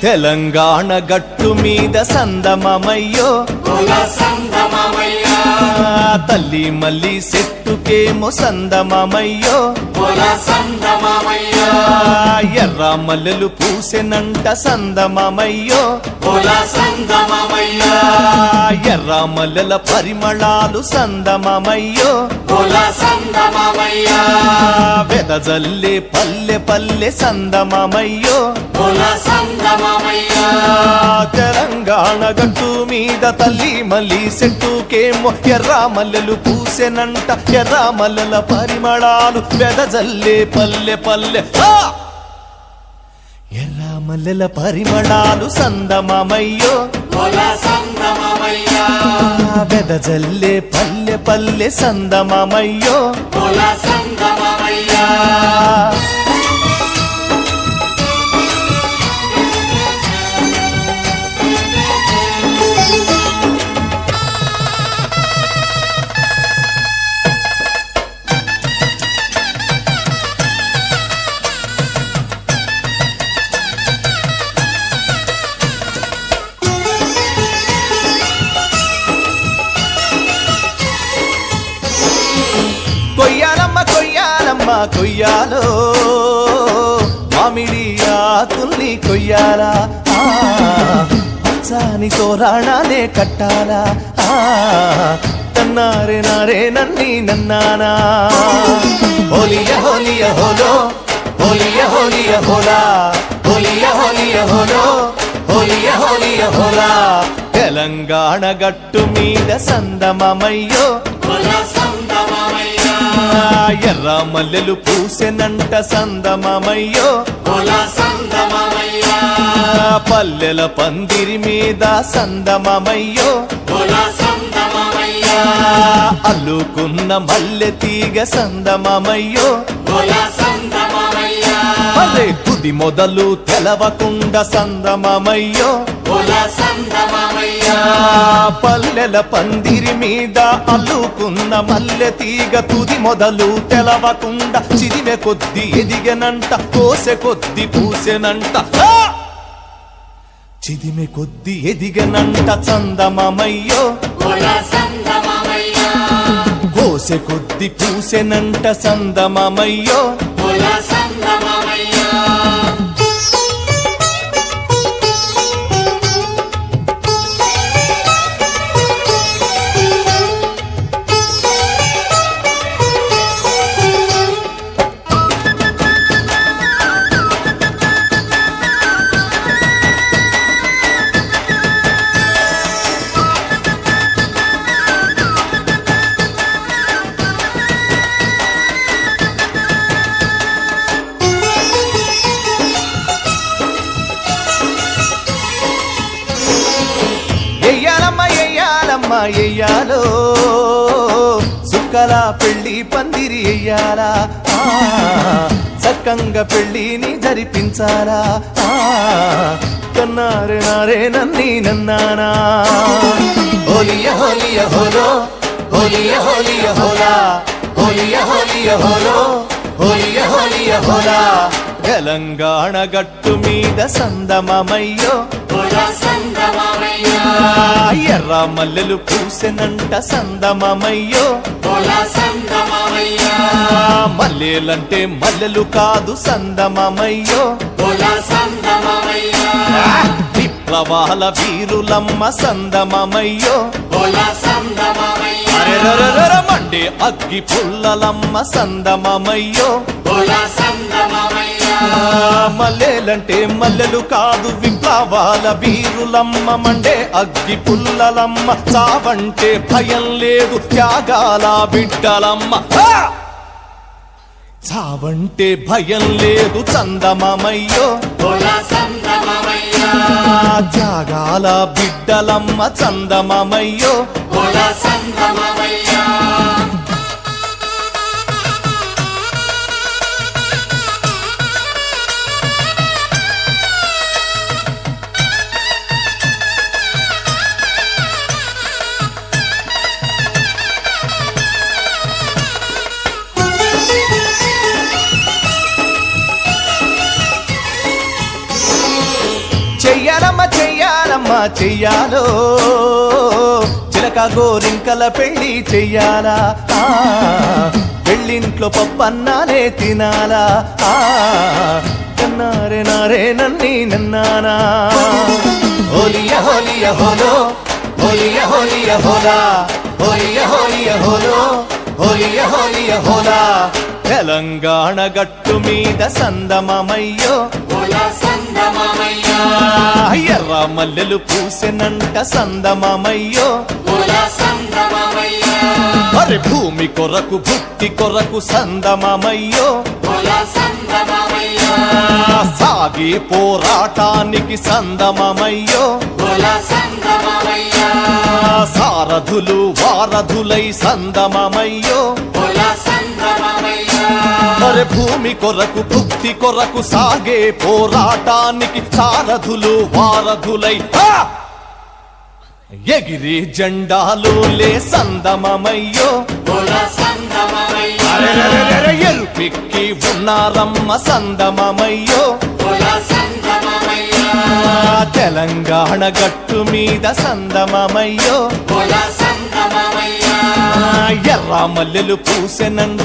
తెలంగాణ గట్టు మీద సందమమయ్యో తల్లి మల్లి చెట్టుకేమో సందమమయ్యో ఎర్ర మల్లెలు పూసెనంట సందమమయ్యో ఎర్ర మల్లెల పరిమళాలు సందమమయ్యో వెదజల్లే పల్లె పల్లె సందమమయ్యో తెలంగాణ గట్టు మీద తల్లి మల్లి చెట్టుకేమో ఎర్ర మల్లెలు పూసెనంట ఎర్ర మల్లెల పరిమళాలు వెదజల్లే పల్లె పల్లె ఎర్ర మల్లెల పరిమళాలు సందమమయ్యో వెదజల్లే పల్లె పల్లె సందమమయ్యో కొయ్యాలమ్మ కొయ్యాలమ్మ కొయ్యాలో మామిడి ఆకుల్ని కొయ్యాలా పచ్చాని తోరాణాలే కట్టాలా తన్నారే నారే నన్ని నన్నానా హోలియ హోలియ హోలో హోలియ హోలియ హోలా హోలియ హోలియ హోలో హోలియ హోలియ హోలా తెలంగాణ గట్టు మీద సందమమయ్యో ఎర్ర మల్లెలు పూసెనంట సందమమయ్యో పల్లెల పందిరి మీద సందమమయ్యో అల్లుకున్న మల్లె తీగ సందమమయ్యో అరే తుది మొదలు తెలవకుండా సందమమయ్యో పల్లెల పందిరి మీద అల్లుకున్న మల్లె తీగ తుది మొదలు తెలవకుండా చిదిమె కొద్ది ఎదిగనంట కోసె కొద్ది పూసెనంట చిదిమె కొద్ది ఎదిగనంట చందమమయ్యో కోసె కొద్ది పూసెనంట సందమమయ్యో ఎయ్యాలో సుక్కల పెళ్లి పందిరి ఎయ్యాలా చక్కంగా పెళ్లిని జరిపించాలా కన్నారే నారే నన్ని నన్నానా హోలియ హోలియ హోలో హోలియ హోలియ హోలా హోలియ హోలియ హోలో హోలియ హోలియ హోలా తెలంగాణ గట్టు మీద సందమమయ్యో ఎర్ర మల్లెలు పూసెనంట సందమమయ్యో మల్లెలంటే మల్లెలు కాదు సందమమయ్యో విప్లవాల వీరులమ్మ సందమమయ్యో మండే అగ్గి పుల్లలమ్మ సందమమయ్యో మల్లెలంటే మల్లెలు కాదు విప్లవాల వీరులమ్మ మండే అగ్గి పుల్లలమ్మ చావంటే భయం లేదు త్యాగాల బిడ్డలమ్మ చావంటే భయం లేదు చందమమయ్యో త్యాగాల బిడ్డలమ్మ చందమమయ్యో చెయ్యాలమ్మ చెయ్యాలమ్మ చెయ్యాలో చిలక గోరింకల పెళ్లి చెయ్యాలా పెళ్ళింట్లో పప్పన్నానే తినాలా కన్నారే నారే నన్ని నన్నానా హోలియ హోలియ హోలో హోలియ హోలియ హోలా హోలియ హోలియ హోలో హోలియ హోలియ హోలా తెలంగాణ గట్టు మీద సందమమయ్యో ఎర్ర మల్లెలు పూసెనంట సందమమయ్యో అరే భూమి కొరకు భుక్తి కొరకు సందమమయ్యో సాగి పోరాటానికి సందమమయ్యో సారథులు వారధులై సందమమయ్యో అరే భూమి కొరకు భుక్తి కొరకు సాగే పోరాటానికి సారథులు వారధులై ఎగిరి జెండాలులే సందమమయ్యో ఎరుపెక్కి ఉన్నారమ్మ సందమమయ్యో తెలంగాణ గట్టు మీద సందమమయ్యో ఎర్ర మల్లెలు పూసెనంట